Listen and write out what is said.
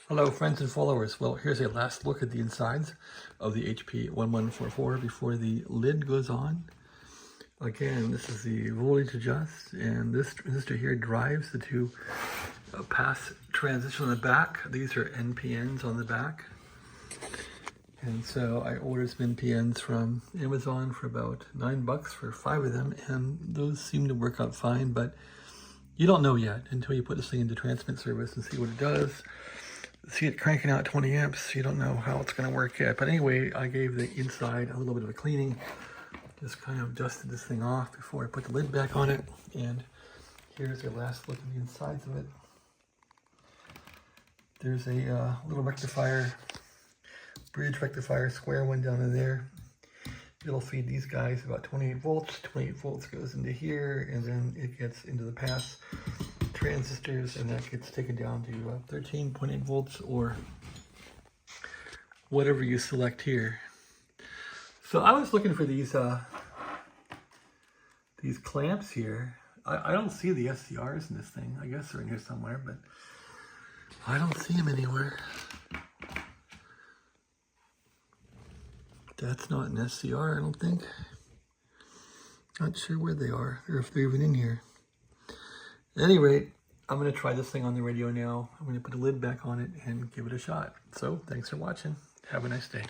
Hello friends and followers. Well, here's a last look at the insides of the HP 1144 before the lid goes on. Again, this is the voltage adjust, and this resistor here drives the two pass transition on the back. These are NPNs on the back. And so I ordered some NPNs from Amazon for about $9 for 5 of them, and those seem to work out fine, but you don't know yet until you put this thing into transmit service and see what it does. See it cranking out 20 amps, you don't know how it's going to work yet. But anyway, I gave the inside a little bit of a cleaning. Just kind of dusted this thing off before I put the lid back on it. And here's a last look at the insides of it. There's a little rectifier, bridge rectifier, square one down in there. It'll feed these guys about 28 volts. 28 volts goes into here, and then it gets into the pass transistors, and that gets taken down to 13.8 volts or whatever you select here. So I was looking for these clamps here. I don't see the SCRs in this thing. I guess they're in here somewhere, but I don't see them anywhere. That's not an SCR, I don't think. Not sure where they are, or if they're even in here. At any rate, I'm going to try this thing on the radio now. I'm going to put the lid back on it and give it a shot. So, thanks for watching. Have a nice day.